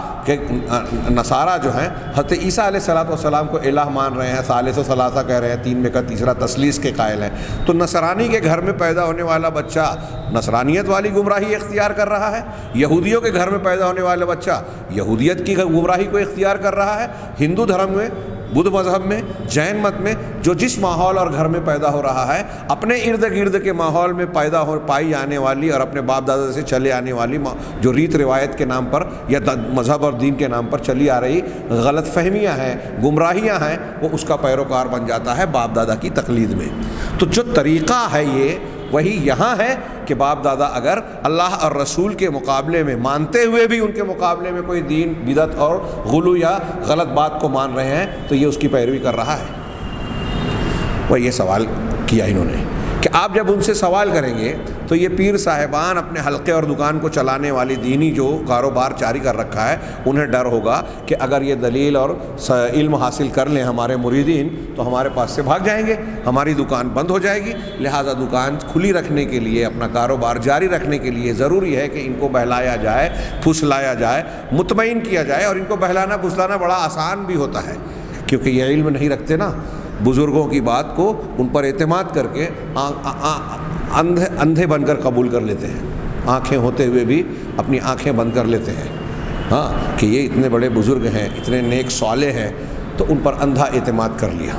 جو ہیں حضرت عیسیٰ علیہ السلام کو الہ مان رہے ہیں، ثالث و ثلاثہ کہہ رہے ہیں، تین میں کا تیسرا، تثلیث کے قائل ہیں، تو نصرانی کے گھر میں پیدا ہونے والا بچہ نصرانیت والی گمراہی اختیار کر رہا ہے، یہودیوں کے گھر میں پیدا ہونے والا بچہ یہودیت کی گمراہی کو اختیار کر رہا ہے۔ ہندو دھرم میں، بدھ مذہب میں، جین مت میں جو جس ماحول اور گھر میں پیدا ہو رہا ہے، اپنے ارد گرد کے ماحول میں پیدا ہو پائی جانے والی اور اپنے باپ دادا سے چلے آنے والی جو ریت روایت کے نام پر یا مذہب اور دین کے نام پر چلی آ رہی غلط فہمیاں ہیں، گمراہیاں ہیں، وہ اس کا پیروکار بن جاتا ہے باپ دادا کی تقلید میں۔ تو جو طریقہ ہے یہ وہی یہاں ہے کہ باپ دادا اگر اللہ اور رسول کے مقابلے میں مانتے ہوئے بھی ان کے مقابلے میں کوئی دین، بدعت اور غلو یا غلط بات کو مان رہے ہیں تو یہ اس کی پیروی کر رہا ہے۔ وہ یہ سوال کیا انہوں نے کہ آپ جب ان سے سوال کریں گے تو یہ پیر صاحبان اپنے حلقے اور دکان کو چلانے والی دینی جو کاروبار جاری کر رکھا ہے، انہیں ڈر ہوگا کہ اگر یہ دلیل اور علم حاصل کر لیں ہمارے مریدین تو ہمارے پاس سے بھاگ جائیں گے، ہماری دکان بند ہو جائے گی۔ لہٰذا دکان کھلی رکھنے کے لیے، اپنا کاروبار جاری رکھنے کے لیے ضروری ہے کہ ان کو بہلایا جائے، پھسلایا جائے، مطمئن کیا جائے۔ اور ان کو بہلانا پھسلانا بڑا آسان بھی ہوتا ہے کیونکہ یہ علم نہیں رکھتے نا، بزرگوں کی بات کو ان پر اعتماد کر کے اندھے بن کر قبول کر لیتے ہیں، آنکھیں ہوتے ہوئے بھی اپنی آنکھیں بند کر لیتے ہیں، ہاں کہ یہ اتنے بڑے بزرگ ہیں، اتنے نیک صالح ہیں، تو ان پر اندھا اعتماد کر لیا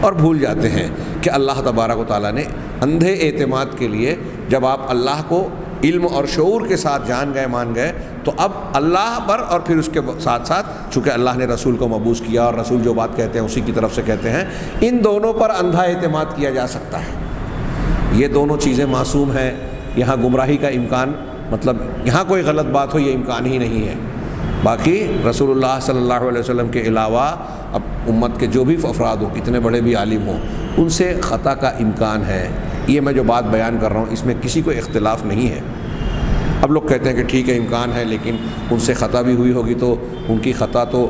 اور بھول جاتے ہیں کہ اللہ تبارک و تعالیٰ نے اندھے اعتماد کے لیے جب آپ اللہ کو علم اور شعور کے ساتھ جان گئے، مان گئے، تو اب اللہ پر اور پھر اس کے ساتھ ساتھ چونکہ اللہ نے رسول کو مبعوث کیا اور رسول جو بات کہتے ہیں اسی کی طرف سے کہتے ہیں، ان دونوں پر اندھا اعتماد کیا جا سکتا ہے۔ یہ دونوں چیزیں معصوم ہیں، یہاں گمراہی کا امکان، مطلب یہاں کوئی غلط بات ہو یہ امکان ہی نہیں ہے۔ باقی رسول اللہ صلی اللہ علیہ وسلم کے علاوہ اب امت کے جو بھی افراد ہوں، کتنے بڑے بھی عالم ہوں، ان سے خطا کا امکان ہے۔ یہ میں جو بات بیان کر رہا ہوں اس میں کسی کو اختلاف نہیں ہے۔ اب لوگ کہتے ہیں کہ ٹھیک ہے امکان ہے، لیکن ان سے خطا بھی ہوئی ہوگی تو ان کی خطا تو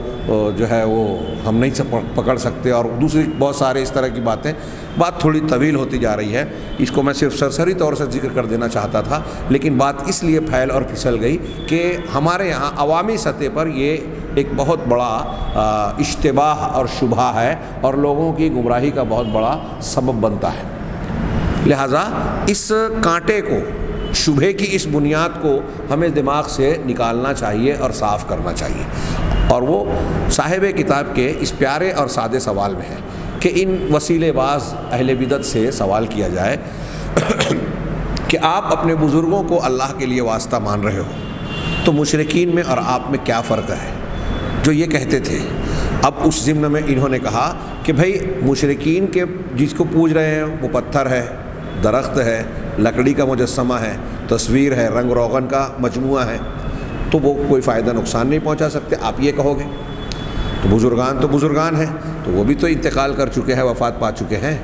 جو ہے وہ ہم نہیں پکڑ سکتے، اور دوسری بہت سارے اس طرح کی باتیں۔ بات تھوڑی طویل ہوتی جا رہی ہے، اس کو میں صرف سرسری طور سے ذکر کر دینا چاہتا تھا، لیکن بات اس لیے پھیل اور پھسل گئی کہ ہمارے یہاں عوامی سطح پر یہ ایک بہت بڑا اشتباہ اور شبہ ہے اور لوگوں کی گمراہی کا بہت بڑا سبب بنتا ہے۔ لہٰذا اس کانٹے کو، شبہے کی اس بنیاد کو ہمیں دماغ سے نکالنا چاہیے اور صاف کرنا چاہیے، اور وہ صاحب کتاب کے اس پیارے اور سادے سوال میں ہے کہ ان وسیلے باز اہل بدعت سے سوال کیا جائے کہ آپ اپنے بزرگوں کو اللہ کے لیے واسطہ مان رہے ہو تو مشرکین میں اور آپ میں کیا فرق ہے جو یہ کہتے تھے۔ اب اس ضمن میں انہوں نے کہا کہ بھائی مشرکین کے جس کو پوج رہے ہیں وہ پتھر ہے، درخت ہے، لکڑی کا مجسمہ ہے، تصویر ہے، رنگ روغن کا مجموعہ ہے، تو وہ کوئی فائدہ نقصان نہیں پہنچا سکتے، آپ یہ کہو گے؟ تو بزرگان ہیں، تو وہ بھی تو انتقال کر چکے ہیں، وفات پا چکے ہیں۔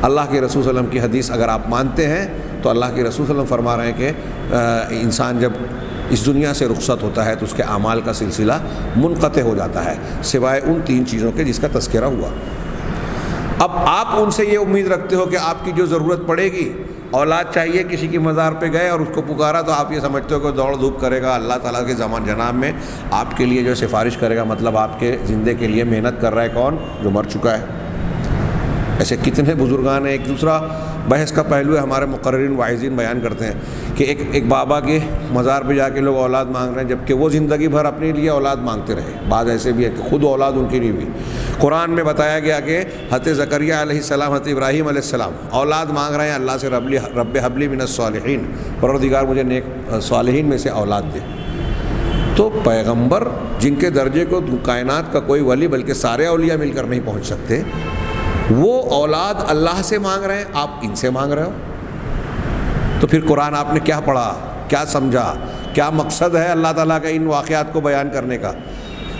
اللہ کے رسول صلی اللہ علیہ وسلم کی حدیث اگر آپ مانتے ہیں تو اللہ کے رسول صلی اللہ علیہ وسلم فرما رہے ہیں کہ انسان جب اس دنیا سے رخصت ہوتا ہے تو اس کے اعمال کا سلسلہ منقطع ہو جاتا ہے سوائے ان 3 چیزوں کے جس کا تذکرہ ہوا۔ اب آپ ان سے یہ امید رکھتے ہو کہ آپ کی جو ضرورت پڑے گی، اولاد چاہیے، کسی کی مزار پہ گئے اور اس کو پکارا تو آپ یہ سمجھتے ہو کہ دوڑ دھوپ کرے گا اللہ تعالیٰ کے جناب میں آپ کے لیے جو سفارش کرے گا، مطلب آپ کے زندے کے لیے محنت کر رہا ہے کون؟ جو مر چکا ہے۔ ایسے کتنے بزرگان ہیں۔ ایک دوسرا بحث کا پہلو ہے، ہمارے مقررین واعظین بیان کرتے ہیں کہ ایک بابا کے مزار پہ جا کے لوگ اولاد مانگ رہے ہیں جبکہ وہ زندگی بھر اپنے لیے اولاد مانگتے رہے۔ بعض ایسے بھی ہے کہ خود اولاد ان کی نہیں ہوئی۔ قرآن میں بتایا گیا کہ حضرت زکریہ علیہ السلام، حضرت ابراہیم علیہ السلام اولاد مانگ رہے ہیں اللہ سے، رب حبلی من الصالحین، پروردگار مجھے نیک صالحین میں سے اولاد دے۔ تو پیغمبر جن کے درجے کو کائنات کا کوئی ولی بلکہ سارے اولیاء مل کر نہیں پہنچ سکتے، وہ اولاد اللہ سے مانگ رہے ہیں، آپ ان سے مانگ رہے ہو۔ تو پھر قرآن آپ نے کیا پڑھا، کیا سمجھا، کیا مقصد ہے اللہ تعالیٰ کا ان واقعات کو بیان کرنے کا؟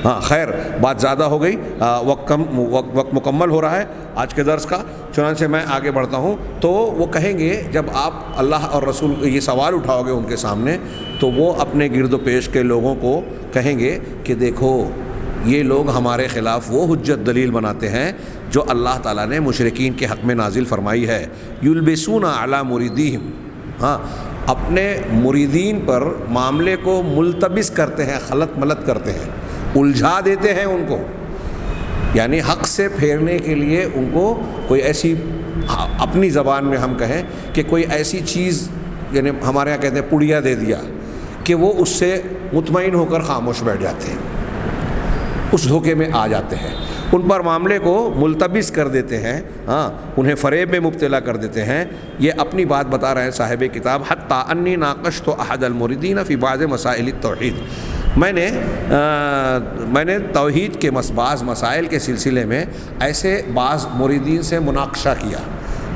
ہاں خیر بات زیادہ ہو گئی، وقت مکمل ہو رہا ہے آج کے درس کا، چنانچہ میں آگے بڑھتا ہوں۔ تو وہ کہیں گے جب آپ اللہ اور رسول یہ سوال اٹھاؤ گے ان کے سامنے، تو وہ اپنے گرد و پیش کے لوگوں کو کہیں گے کہ دیکھو یہ لوگ ہمارے خلاف وہ حجت دلیل بناتے ہیں جو اللہ تعالیٰ نے مشرکین کے حق میں نازل فرمائی ہے۔ یلبسون علی مریدیہم، ہاں اپنے مریدین پر معاملے کو ملتبس کرتے ہیں، خلط ملط کرتے ہیں، الجھا دیتے ہیں ان کو، یعنی حق سے پھیرنے کے لیے ان کو کوئی ایسی، اپنی زبان میں ہم کہیں کہ کوئی ایسی چیز، یعنی ہمارے یہاں کہتے ہیں پڑیا دے دیا، کہ وہ اس سے مطمئن ہو کر خاموش بیٹھ جاتے ہیں، اس دھوکے میں آ جاتے ہیں، ان پر معاملے کو ملتبس کر دیتے ہیں، ہاں انہیں فریب میں مبتلا کر دیتے ہیں۔ یہ اپنی بات بتا رہے ہیں صاحب کتاب، حتی انی ناقشت احد المریدین فی بعض مسائل التوحید، میں نے توحید کے بعض مسائل کے سلسلے میں ایسے بعض مریدین سے مناقشہ کیا۔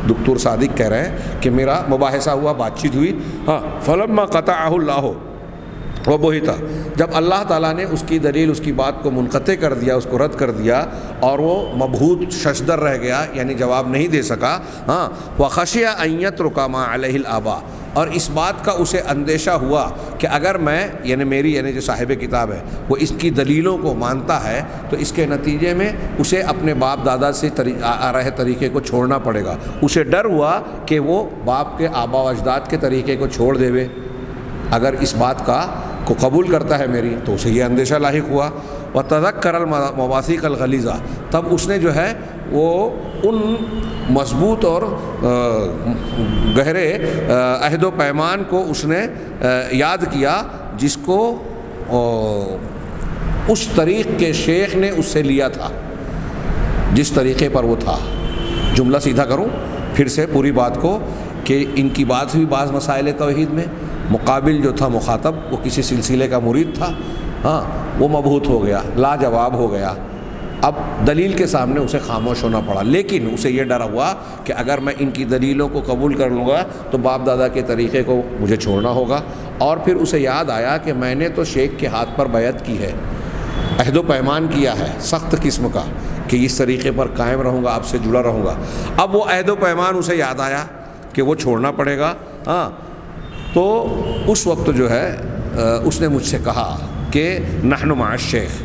دکتور صادق کہہ رہے ہیں کہ میرا مباحثہ ہوا، بات چیت ہوئی، ہاں فلما قطعہ اللہ وبہتا، جب اللہ تعالیٰ نے اس کی دلیل، اس کی بات کو منقطع کر دیا، اس کو رد کر دیا، اور وہ مبہوت ششدر رہ گیا، یعنی جواب نہیں دے سکا، ہاں وخشی ان یترک ما علیہ الآباء، اور اس بات کا اسے اندیشہ ہوا کہ اگر میں، یعنی جو صاحب کتاب ہے، وہ اس کی دلیلوں کو مانتا ہے تو اس کے نتیجے میں اسے اپنے باپ دادا سے آ رہے طریقے کو چھوڑنا پڑے گا۔ اسے ڈر ہوا کہ وہ باپ کے آبا و اجداد کے طریقے کو چھوڑ دے، اگر اس بات کو قبول کرتا ہے میری، تو اسے یہ اندیشہ لاحق ہوا۔ وتذکر المواثیق الغلیظہ، تب اس نے جو ہے وہ ان مضبوط اور گہرے عہد و پیمان کو اس نے یاد کیا جس کو اس طریق کے شیخ نے اس سے لیا تھا، جس طریقے پر وہ تھا۔ جملہ سیدھا کروں پھر سے پوری بات کو، کہ ان کی بات ہوئی بعض مسائل توحید میں، مقابل جو تھا مخاطب وہ کسی سلسلے کا مرید تھا، ہاں وہ مبہوت ہو گیا، لاجواب ہو گیا، اب دلیل کے سامنے اسے خاموش ہونا پڑا، لیکن اسے یہ ڈر ہوا کہ اگر میں ان کی دلیلوں کو قبول کر لوں گا تو باپ دادا کے طریقے کو مجھے چھوڑنا ہوگا۔ اور پھر اسے یاد آیا کہ میں نے تو شیخ کے ہاتھ پر بیعت کی ہے، عہد و پیمان کیا ہے سخت قسم کا کہ اس طریقے پر قائم رہوں گا، آپ سے جڑا رہوں گا۔ اب وہ عہد و پیمان اسے یاد آیا کہ وہ چھوڑنا پڑے گا، ہاں تو اس وقت جو ہے اس نے مجھ سے کہا کہ نحن مع الشیخ،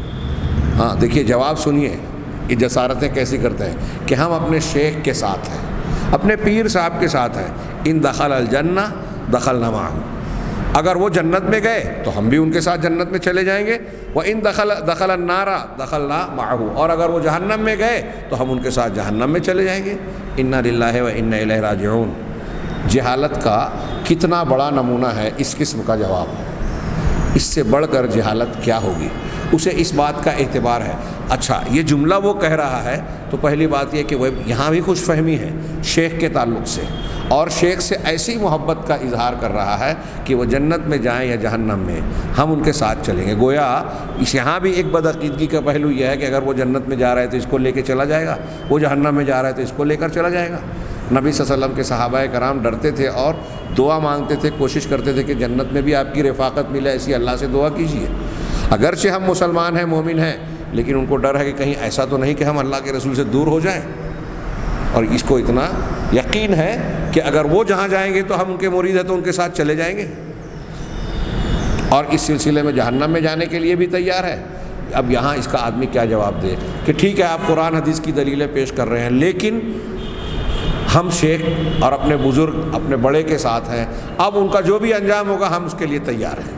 ہاں دیکھیے جواب سنیے، یہ جسارتیں کیسی کرتے ہیں کہ ہم اپنے شیخ کے ساتھ ہیں، اپنے پیر صاحب کے ساتھ ہیں، ان دخل الجنہ دخلنا معہ، اگر وہ جنت میں گئے تو ہم بھی ان کے ساتھ جنت میں چلے جائیں گے، وَإِن دخل النار دخلنا معہ، اور اگر وہ جہنم میں گئے تو ہم ان کے ساتھ جہنم میں چلے جائیں گے۔ انا للہ و انا الیہ راجعون، جہالت کا کتنا بڑا نمونہ ہے اس قسم کا جواب، اس سے بڑھ کر جہالت کیا ہوگی؟ اسے اس بات کا اعتبار ہے۔ اچھا یہ جملہ وہ کہہ رہا ہے تو پہلی بات یہ کہ وہ یہاں بھی خوش فہمی ہے شیخ کے تعلق سے، اور شیخ سے ایسی محبت کا اظہار کر رہا ہے کہ وہ جنت میں جائیں یا جہنم میں ہم ان کے ساتھ چلیں گے۔ گویا اس یہاں بھی ایک بدعقیدگی کا پہلو یہ ہے کہ اگر وہ جنت میں جا رہے تو اس کو لے کے چلا جائے گا، وہ جہنم میں جا رہا ہے تو اس کو لے کر چلا جائے گا۔ نبی صلی اللہ علیہ وسلم کے صحابہ کرام ڈرتے تھے اور دعا مانگتے تھے، کوشش کرتے تھے کہ جنت میں بھی آپ کی رفاقت ملے، ایسی اللہ سے دعا کیجیے۔ اگرچہ ہم مسلمان ہیں، مومن ہیں، لیکن ان کو ڈر ہے کہ کہیں ایسا تو نہیں کہ ہم اللہ کے رسول سے دور ہو جائیں، اور اس کو اتنا یقین ہے کہ اگر وہ جہاں جائیں گے تو ہم ان کے مرید ہیں تو ان کے ساتھ چلے جائیں گے، اور اس سلسلے میں جہنم میں جانے کے لیے بھی تیار ہے۔ اب یہاں اس کا آدمی کیا جواب دے کہ ٹھیک ہے آپ قرآن حدیث کی دلیلیں پیش کر رہے ہیں، لیکن ہم شیخ اور اپنے بزرگ اپنے بڑے کے ساتھ ہیں، اب ان کا جو بھی انجام ہوگا ہم اس کے لیے تیار ہیں۔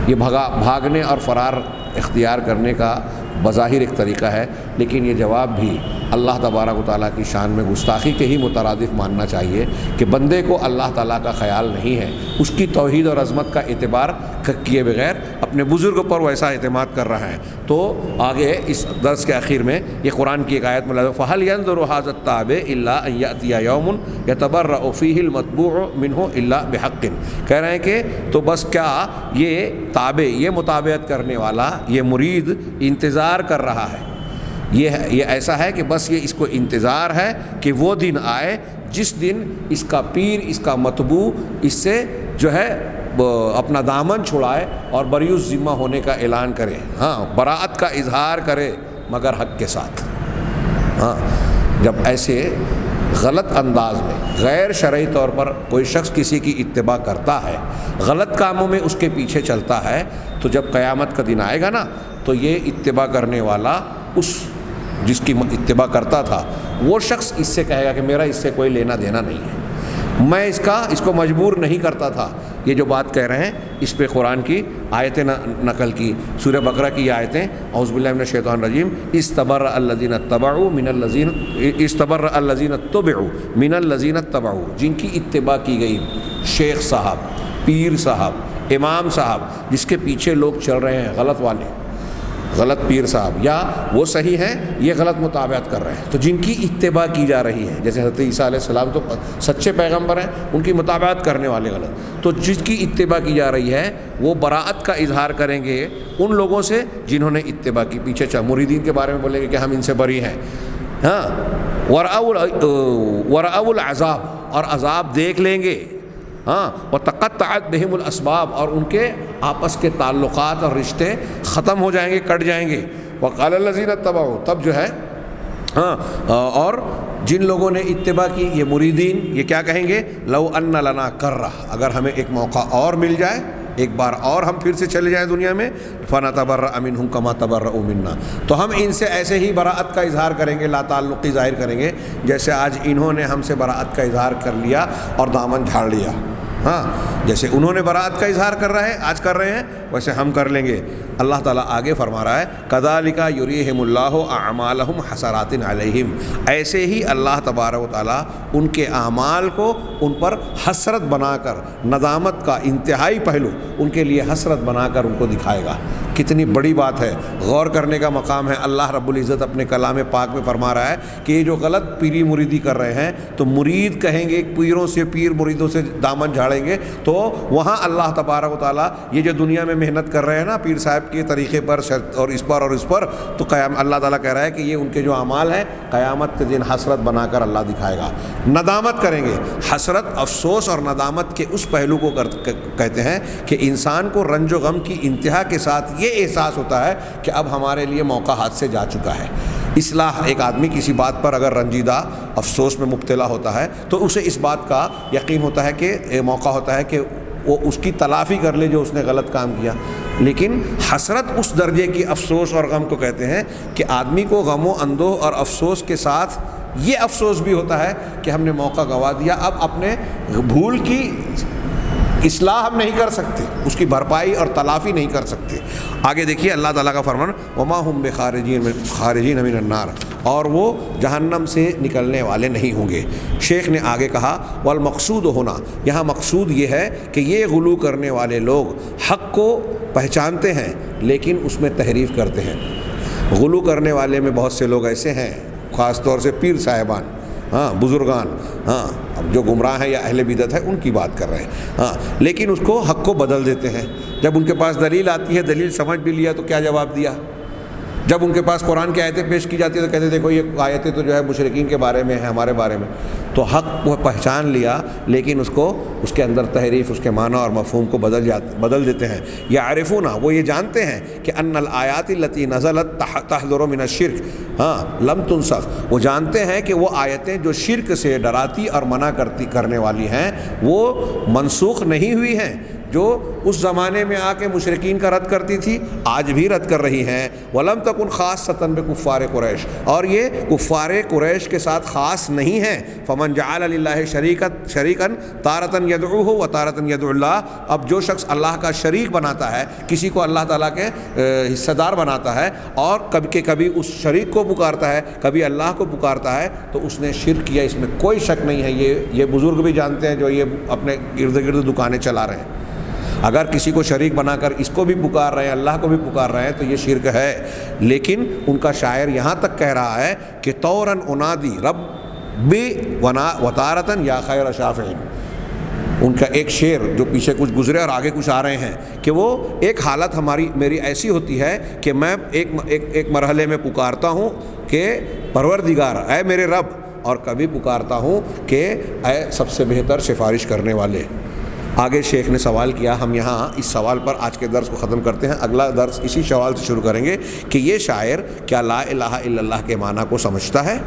یہ بھاگنے اور فرار اختیار کرنے کا بظاہر ایک طریقہ ہے، لیکن یہ جواب بھی اللہ تبارک و تعالیٰ کی شان میں گستاخی کے ہی مترادف ماننا چاہیے کہ بندے کو اللہ تعالیٰ کا خیال نہیں ہے، اس کی توحید اور عظمت کا اعتبار کیے بغیر اپنے بزرگ پر ویسا اعتماد کر رہا ہے۔ تو آگے اس درس کے آخر میں یہ قرآن کی ایک آیت میں فَهَلْ يَنظُرُ هَذَا التَّابِعُ إِلَّا أَن يَأْتِيَ يَوْمٌ يَتَبَرَّأُ فِيهِ الْمَتْبُوعُ مِنْهُ إِلَّا بِحَقٍّ، کہہ رہے ہیں کہ تو بس کیا یہ تابع، یہ متابعت کرنے والا، یہ مرید انتظار کر رہا ہے، یہ ایسا ہے کہ بس یہ اس کو انتظار ہے کہ وہ دن آئے جس دن اس کا پیر، اس کا متبوع اس سے جو ہے اپنا دامن چھڑائے اور بری الذمہ ہونے کا اعلان کرے، ہاں براءت کا اظہار کرے مگر حق کے ساتھ۔ ہاں جب ایسے غلط انداز میں غیر شرعی طور پر کوئی شخص کسی کی اتباع کرتا ہے، غلط کاموں میں اس کے پیچھے چلتا ہے، تو جب قیامت کا دن آئے گا نا تو یہ اتباع کرنے والا اس جس کی اتباع کرتا تھا وہ شخص اس سے کہے گا کہ میرا اس سے کوئی لینا دینا نہیں ہے، میں اس کو مجبور نہیں کرتا تھا۔ یہ جو بات کہہ رہے ہیں اس پہ قرآن کی آیتیں نقل کی، سورہ بقرہ کی یہ آیتیں، اعوذ باللہ من الشیطان الرجیم، استبرأ الذین اتبعوا من الذین اتبعوا، جن کی اتباع کی گئی، شیخ صاحب، پیر صاحب، امام صاحب، جس کے پیچھے لوگ چل رہے ہیں غلط والے، غلط پیر صاحب، یا وہ صحیح ہیں یہ غلط مطابقت کر رہے ہیں، تو جن کی اتباع کی جا رہی ہے، جیسے حضرت عیسیٰ علیہ السلام تو سچے پیغمبر ہیں، ان کی مطابقت کرنے والے غلط، تو جس کی اتباع کی جا رہی ہے وہ براءت کا اظہار کریں گے ان لوگوں سے جنہوں نے اتباع کی، پیچھے مریدین کے بارے میں بولیں گے کہ ہم ان سے بری ہیں، ہاں ورأوا العذاب، اور عذاب دیکھ لیں گے، ہاں وتقطعت بہم الاسباب، اور ان کے آپس کے تعلقات اور رشتے ختم ہو جائیں گے، کٹ جائیں گے، وقال الذین اتبعوا، تب جو ہے ہاں اور جن لوگوں نے اتباع کی یہ مریدین یہ کیا کہیں گے، لو ان لنا کرہ، اگر ہمیں ایک موقع اور مل جائے، ایک بار اور ہم پھر سے چلے جائیں دنیا میں، فنتبرأ منہم کما تبرؤوا منا، تو ہم ان سے ایسے ہی براءت کا اظہار کریں گے، لا تعلقی ظاہر کریں گے جیسے آج انہوں نے ہم سے براءت کا اظہار کر لیا اور دامن جھاڑ لیا، ہاں جیسے انہوں نے براءت کا اظہار آج کر رہے ہیں ویسے ہم کر لیں گے۔ اللہ تعالیٰ آگے فرما رہا ہے کذالک یریہم اللہ اعمالہم حسرات علیہم، ایسے ہی اللہ تبارک و تعالیٰ ان کے اعمال کو ان پر حسرت بنا کر، ندامت کا انتہائی پہلو ان کے لیے حسرت بنا کر ان کو دکھائے گا۔ کتنی بڑی بات ہے، غور کرنے کا مقام ہے۔ اللہ رب العزت اپنے کلام پاک میں فرما رہا ہے کہ یہ جو غلط پیری مریدی کر رہے ہیں تو مرید کہیں گے، پیروں سے پیر مریدوں سے دامن جھاڑیں گے، تو وہاں اللہ تبارک و تعالیٰ یہ جو دنیا میں محنت کر رہے ہیں نا پیر صاحب کے طریقے پر اور اس پر تو قیام اللہ تعالیٰ کہہ رہا ہے کہ یہ ان کے جو اعمال ہیں قیامت کے دن حسرت بنا کر اللہ دکھائے گا، ندامت کریں گے۔ حسرت، افسوس اور ندامت کے اس پہلو کو کہتے ہیں کہ انسان کو رنج و غم کی انتہا کے ساتھ یہ احساس ہوتا ہے کہ اب ہمارے لیے موقع ہاتھ سے جا چکا ہے۔ اصلاح، ایک آدمی کسی بات پر اگر رنجیدہ افسوس میں مبتلا ہوتا ہے تو اسے اس بات کا یقین ہوتا ہے کہ موقع ہوتا ہے کہ وہ اس کی تلافی کر لے جو اس نے غلط کام کیا، لیکن حسرت اس درجے کی افسوس اور غم کو کہتے ہیں کہ آدمی کو غم و اندوہ اور افسوس کے ساتھ یہ افسوس بھی ہوتا ہے کہ ہم نے موقع گنوا دیا، اب اپنے بھول کی اصلاح ہم نہیں کر سکتے، اس کی بھرپائی اور تلافی نہیں کر سکتے۔ آگے دیکھیے اللہ تعالیٰ کا فرمان وما ہم بخارجین من النار، اور وہ جہنم سے نکلنے والے نہیں ہوں گے۔ شیخ نے آگے کہا والمقصود ہونا، یہاں مقصود یہ ہے کہ یہ غلو کرنے والے لوگ حق کو پہچانتے ہیں لیکن اس میں تحریف کرتے ہیں۔ غلو کرنے والے میں بہت سے لوگ ایسے ہیں، خاص طور سے پیر صاحبان، ہاں بزرگان، ہاں اب جو گمراہ ہیں یا اہل بدعت ہے ان کی بات کر رہے ہیں، ہاں لیکن اس کو حق کو بدل دیتے ہیں۔ جب ان کے پاس دلیل آتی ہے، دلیل سمجھ بھی لیا تو کیا جواب دیا؟ جب ان کے پاس قرآن کی آیتیں پیش کی جاتی ہیں تو کہتے دیکھو یہ آیتیں تو جو ہے مشرکین کے بارے میں ہیں، ہمارے بارے میں، تو حق وہ پہچان لیا لیکن اس کو اس کے اندر تحریف، اس کے معنی اور مفہوم کو بدل دیتے ہیں۔ یعرفون، وہ یہ جانتے ہیں کہ ان الآیات التی نزلت تحذر من الشرک، ہاں لم تنسخ، وہ جانتے ہیں کہ وہ آیتیں جو شرک سے ڈراتی اور منع کرنے والی ہیں وہ منسوخ نہیں ہوئی ہیں، جو اس زمانے میں آ کے مشرکین کا رد کرتی تھی آج بھی رد کر رہی ہیں۔ وَلَمْ تَكُنْ خَاصَّةً بِكُفَّارِ قُرَيْش، اور یہ کفار قریش کے ساتھ خاص نہیں ہے۔ فَمَنْ جَعَلَ لِلَّهِ شَرِيكًا تَارَةً يَدْعُوهُ وَتَارَةً يَدْعُو اللَّهَ، اب جو شخص اللہ کا شریک بناتا ہے، کسی کو اللہ تعالیٰ کے حصہ دار بناتا ہے اور کبھی اس شریک کو پکارتا ہے، کبھی اللہ کو پکارتا ہے، تو اس نے شرک کیا، اس میں کوئی شک نہیں ہے۔ یہ بزرگ بھی جانتے ہیں جو یہ اپنے ارد گرد دکانیں چلا رہے ہیں، اگر کسی کو شریک بنا کر اس کو بھی پکار رہے ہیں، اللہ کو بھی پکار رہے ہیں، تو یہ شرک ہے۔ لیکن ان کا شاعر یہاں تک کہہ رہا ہے کہ طوراً انادی ربی وطارتاً یا خیر شافعین، ان کا ایک شعر جو پیچھے کچھ گزرے اور آگے کچھ آ رہے ہیں کہ وہ ایک حالت میری ایسی ہوتی ہے کہ میں ایک مرحلے میں پکارتا ہوں کہ پروردگار اے میرے رب، اور کبھی پکارتا ہوں کہ اے سب سے بہتر سفارش کرنے والے۔ آگے شیخ نے سوال کیا، ہم یہاں اس سوال پر آج کے درس کو ختم کرتے ہیں، اگلا درس اسی سوال سے شروع کریں گے کہ یہ شاعر کیا لا الہ الا اللہ کے معنی کو سمجھتا ہے؟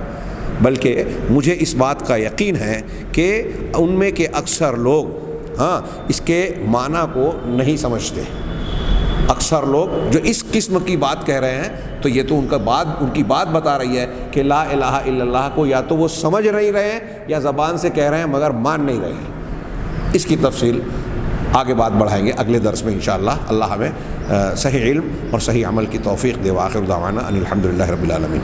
بلکہ مجھے اس بات کا یقین ہے کہ ان میں کے اکثر لوگ اس کے معنی کو نہیں سمجھتے۔ اکثر لوگ جو اس قسم کی بات کہہ رہے ہیں تو یہ تو ان کی بات بتا رہی ہے کہ لا الہ الا اللہ کو یا تو وہ سمجھ نہیں رہے ہیں یا زبان سے کہہ رہے ہیں مگر مان نہیں رہے ہیں۔ اس کی تفصیل آگے بات بڑھائیں گے اگلے درس میں انشاءاللہ۔ اللہ ہمیں صحیح علم اور صحیح عمل کی توفیق دے۔ وآخر دعوانا ان الحمدللہ رب العالمین۔